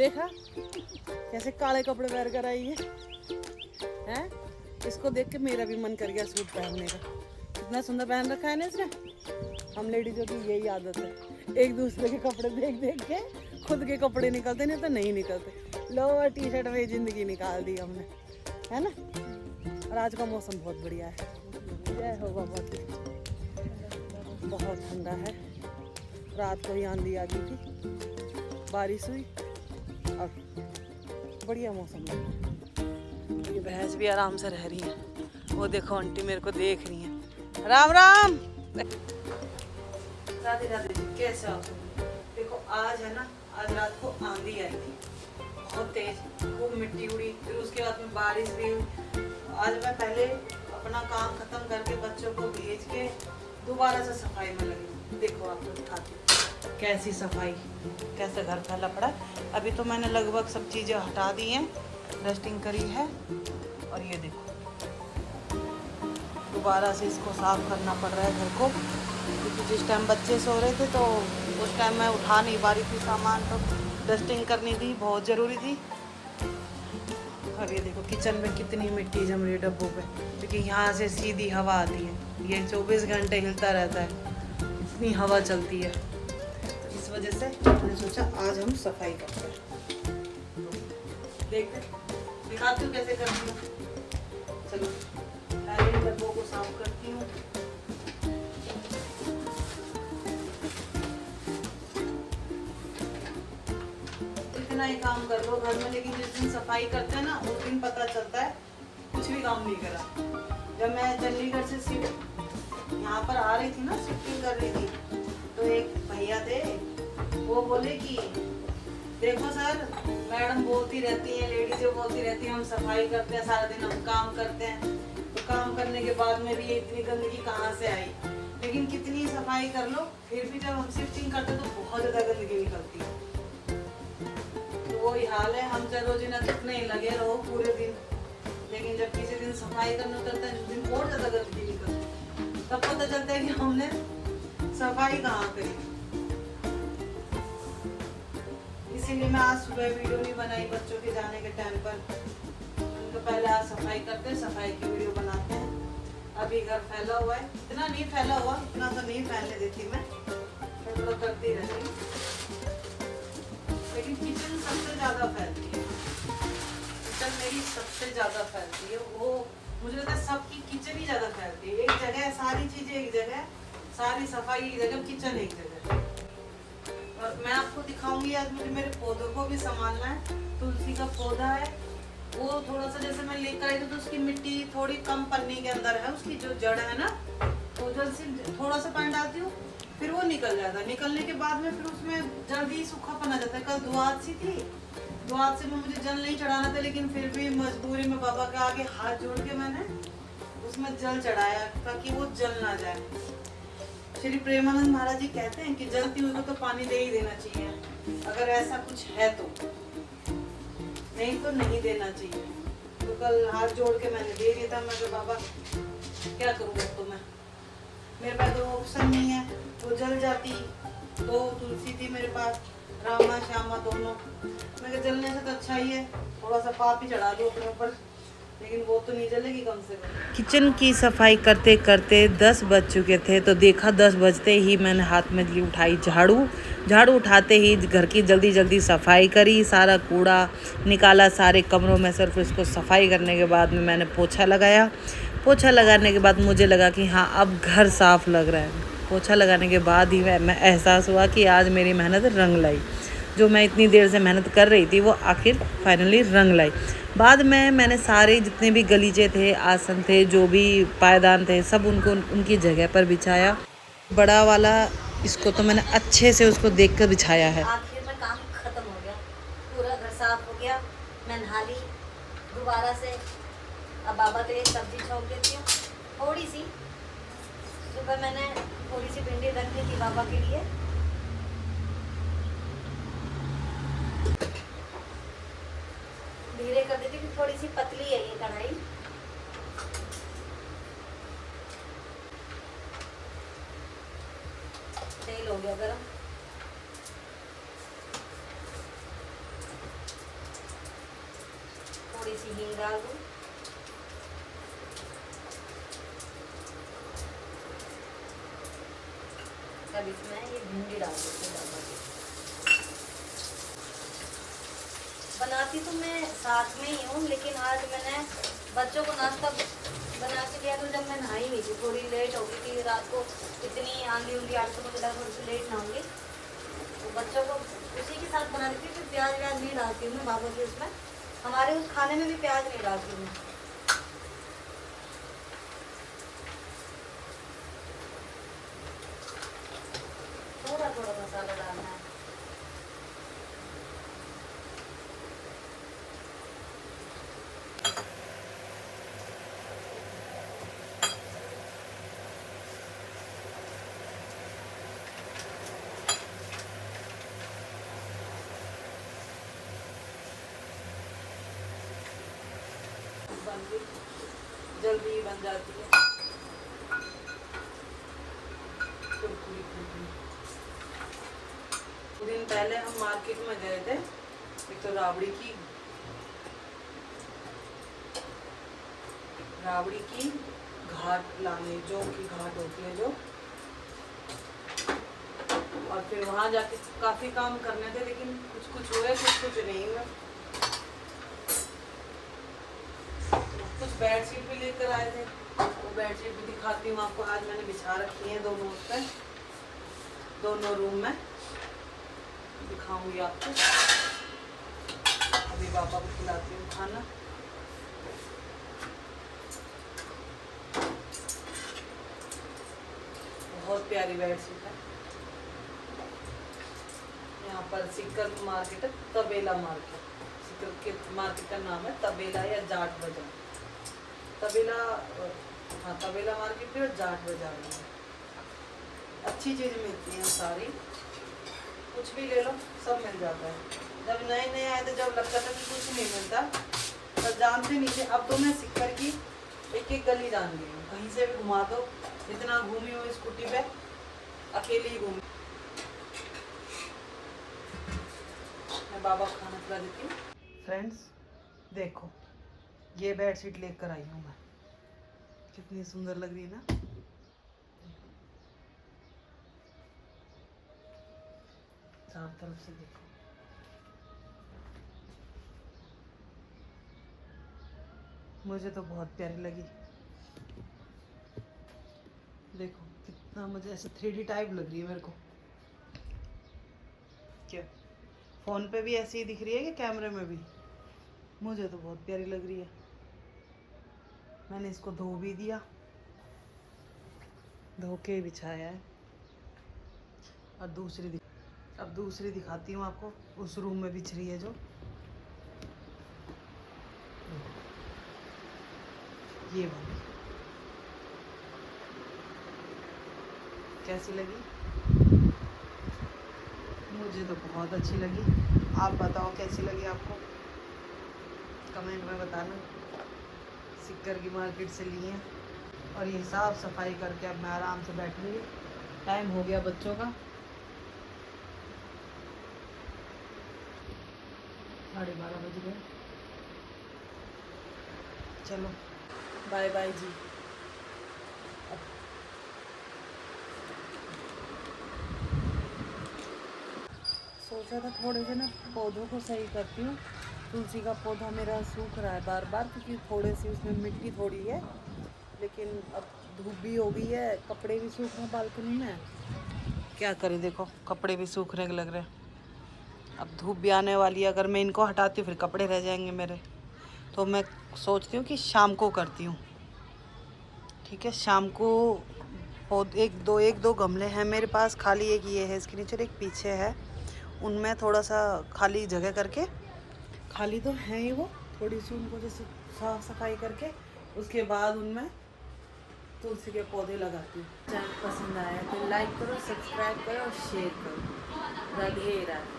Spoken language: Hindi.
देखा कैसे काले कपड़े पहन कर आई है? इसको देख के मेरा भी मन कर गया सूट पहनने का। कितना सुंदर पहन रखा है ना इसने। हम लेडीजों की यही आदत है, एक दूसरे के कपड़े देख देख के खुद के कपड़े निकलते नहीं तो नहीं निकलते। लोअर टी शर्ट में जिंदगी निकाल दी हमने, है ना। और आज का मौसम बहुत बढ़िया है, जय हो बाबा की। बहुत ठंडा है, रात को ही आंधी आ गई थी, बारिश हुई और बढ़िया मौसम है। ये भैंस भी आराम से रह रही है। वो देखो आंटी मेरे को देख रही है। राम राम, राधे राधे जी, कैसे हो? देखो आज है ना, आज रात को आंधी आई थी बहुत तेज, खूब मिट्टी उड़ी, फिर उसके बाद में बारिश भी हुई। आज मैं पहले अपना काम खत्म करके बच्चों को भेज के दोबारा से सफाई में लगी। देखो आपको दिखाती हूँ कैसी सफाई, कैसे घर फैला पड़ा है। अभी तो मैंने लगभग सब चीज़ें हटा दी हैं, डस्टिंग करी है। और ये देखो दोबारा से इसको साफ करना पड़ रहा है घर को, क्योंकि जिस टाइम बच्चे सो रहे थे तो उस टाइम मैं उठा नहीं पा रही थी सामान, तो डस्टिंग करनी थी, बहुत ज़रूरी थी। और ये देखो किचन में कितनी मिट्टी जम रही है डब्बों पे, क्योंकि यहाँ से सीधी हवा आती है। ये 24 घंटे हिलता रहता है, इतनी हवा चलती है, तो इस वजह से मैंने सोचा आज हम सफाई करते हैं। देखते दिखाती हूँ कैसे करती हूँ। चलो पहले डब्बों को साफ करती हूँ। इतना ही काम कर लो घर में, लेकिन जिस दिन सफाई करते हैं ना उस दिन पता चलता है कुछ भी काम नहीं करा। जब मैं चंडीगढ़ से यहाँ पर आ रही थी ना, शिफ्टिंग कर रही थी, तो एक भैया थे, वो बोले कि देखो सर, मैडम बोलती रहती हैं, लेडीज़ें बोलती रहती हैं हम सफाई करते हैं, सारा दिन हम काम करते हैं, तो काम करने के बाद में भी ये इतनी गंदगी कहाँ से आई। लेकिन कितनी सफाई कर लो फिर भी जब हम शिफ्टिंग करते तो बहुत ज़्यादा गंदगी निकलती है। तो वही हाल है, हम चाहे रोज ना कितने ही लगे रहो पूरे दिन, लेकिन जब किसी दिन सफाई करना उतरता है, जिस दिन और ज़्यादा गंदगी निकलती है, तब पता चलता है कि हमने सफाई कहाँ करी। इसीलिए मैं आज सुबह वीडियो नहीं बनाई बच्चों के जाने के टाइम पर। उनको पहले आज सफाई करते हैं, सफाई की वीडियो बनाते हैं। अभी घर फैला हुआ है, इतना नहीं फैला हुआ, इतना तो नहीं फैलने देती मैं, थोड़ा करती रहती हूँ, लेकिन किचन सबसे ज़्यादा फैलती है। किचन मेरी सबसे ज़्यादा फैलती है, वो मुझे लगता है सबकी किचन ही ज़्यादा फैलती है। एक जगह सारी चीज़ें, एक जगह सारी सफाई, एक जगह किचन एक जगह। और मैं आपको दिखाऊंगी आज, मुझे मेरे पौधों को भी संभालना है। तुलसी का पौधा है, वो थोड़ा सा जैसे मैं लेकर आई तो उसकी मिट्टी थोड़ी कम पन्नी के अंदर है, उसकी जो जड़ है ना, तो जल्द से थोड़ा सा पानी डालती हूँ, फिर वो निकल जाता है। निकलने के बाद में फिर उसमें जल्दी सूखापन आ जाता है। कल दुआत सी थी, दुआत से में मुझे जल नहीं चढ़ाना था, लेकिन फिर भी मजबूरी में बाबा के आगे हाथ जोड़ के मैंने उसमें जल चढ़ाया ताकि वो जल ना जाए। श्री प्रेमानंद महाराज जी कहते हैं कि जलती हुई को तो पानी दे ही देना चाहिए, अगर ऐसा कुछ है तो, नहीं तो नहीं देना चाहिए। तो कल हाथ जोड़ के मैंने दे दिया था। मैं तो बाबा क्या करूँगा, तो मैं मेरे पास तो ऑप्शन नहीं है, वो जल जाती। दो तुलसी थी मेरे पास, रामा श्यामा दोनों। मैं कहा जलने से तो अच्छा ही है, थोड़ा सा पाप ही चढ़ा दो अपने ऊपर, लेकिन वो तो नहीं जलेगी कम से कम। किचन की सफाई करते करते 10 बज चुके थे, तो देखा 10 बजते ही मैंने हाथ में ली उठाई झाड़ू। झाड़ू उठाते ही घर की जल्दी जल्दी सफाई करी, सारा कूड़ा निकाला सारे कमरों में। सिर्फ इसको सफाई करने के बाद में मैंने पोछा लगाया। पोछा लगाने के बाद मुझे लगा कि हाँ अब घर साफ लग रहा है। पोछा लगाने के बाद ही मैं एहसास हुआ कि आज मेरी मेहनत रंग लाई, जो मैं इतनी देर से मेहनत कर रही थी वो आखिर फाइनली रंग लाई। बाद में मैंने सारे जितने भी गलीचे थे, आसन थे, जो भी पायदान थे, सब उनको उनकी जगह पर बिछाया। बड़ा वाला इसको तो मैंने अच्छे से उसको देखकर बिछाया है। आखिर में काम खत्म हो गया, पूरा घर साफ हो गया। मैं नहा ली दोबारा से। अब बाबा के लिए सब्जी छोंक देती हूँ थोड़ी सी। सुबह मैंने थोड़ी सी भिंडी रख दी थी बाबा के लिए, धीरे कर देती हूँ, थोड़ी सी पतली है ये कढ़ाई। तेल हो गया गरम। सी हींग डाल दूँ। तब इसमें ये भिंडी डाल देती हूँ। बनाती तो मैं साथ में ही हूँ, लेकिन आज मैंने बच्चों को नाश्ता बना के दिया तो जब मैं नहाई नहीं थी, थोड़ी लेट हो गई थी रात को, इतनी आंधी उंधी आज तो मुझे लगा थोड़ी सी लेट नहाऊंगी, तो बच्चों को उसी के साथ बना देती हूँ। फिर प्याज व्याज नहीं डालती हूँ मैं बाबा के उसमें, हमारे उस खाने में भी प्याज नहीं डालती हूँ। थोड़ा थोड़ा मसाला डालना है। बन गई, जल्दी ही बन जाती है। कुरकुरी कुरकुरी। कुछ दिन पहले हम मार्केट में गए थे, एक तो राबड़ी की घाट लाने, जो की घाट होती है जो, और फिर वहाँ जाके काफी काम करने थे, लेकिन कुछ कुछ हुए, कुछ कुछ नहीं हुए। कुछ बेडशीट भी लेकर आए थे, वो बेडशीट भी दिखाती हूँ आपको। आज मैंने बिछा रखी है दोनों उस पे, दोनों रूम में दिखाऊंगी आपको। अभी पापा को खिलाती हूँ खाना। बहुत प्यारी बेडशीट है। यहाँ पर सिक्कर मार्केट है, तबेला मार्केट। सिक्कर के मार्केट का नाम है तबेला या जाट बाजार। तबेला, हाँ तबेला मार्केट भी और जाट बाजार में अच्छी चीज़ मिलती है सारी, कुछ भी ले लो सब मिल जाता है। जब नए नए आए थे, जब लगता था कि कुछ नहीं मिलता, तब जानते नहीं थे। अब तो मैं सिक्कर की एक एक गली जान गई हूँ, कहीं से भी घुमा दो। इतना घूमी हूँ स्कूटी पे, अकेली ही घूमी। मैं बाबा को खाना खिला देती हूँ। फ्रेंड्स देखो, ये बेडशीट लेकर आई हूँ मैं, कितनी सुंदर लग रही है ना। चारों तरफ से देखो, मुझे तो बहुत प्यारी लगी। देखो कितना, मुझे ऐसे 3D टाइप लग रही है मेरे को। क्या फोन पे भी ऐसी ही दिख रही है कि कैमरे में भी? मुझे तो बहुत प्यारी लग रही है। मैंने इसको धो भी दिया, धो के बिछाया है। और अब दूसरी दिखाती हूँ आपको, उस रूम में बिछ रही है जो। ये वाली कैसी लगी? मुझे तो बहुत अच्छी लगी। आप बताओ कैसी लगी आपको, कमेंट में बताना। सिक्कर की मार्केट से लिए हैं, और ये साफ सफाई करके अब मैं आराम से बैठूंगी। टाइम हो गया बच्चों का, 12:30 बज गए। चलो बाय बाय जी। सोचा था थोड़े से ना पौधों को सही करती हूँ। तुलसी का पौधा मेरा सूख रहा है बार बार, क्योंकि थोड़े सी उसमें मिट्टी थोड़ी है। लेकिन अब धूप भी हो गई है, कपड़े भी सूख रहे हैं बालकनी में। क्या करें, देखो कपड़े भी सूखने लग रहे हैं। अब धूप भी आने वाली है, अगर मैं इनको हटाती हूँ फिर कपड़े रह जाएंगे मेरे। तो मैं सोचती हूँ कि शाम को करती हूँ। ठीक है, शाम को। एक दो गमले हैं मेरे पास खाली, एक ये है इसके नीचे, एक पीछे है। उनमें थोड़ा सा खाली जगह करके, खाली तो है ही वो, थोड़ी सी उनको जैसे साफ सफाई करके, उसके बाद उनमें तुलसी के पौधे लगाती हूँ। चैनल पसंद आया तो लाइक करो, सब्सक्राइब करो और शेयर करो। राधे राधे।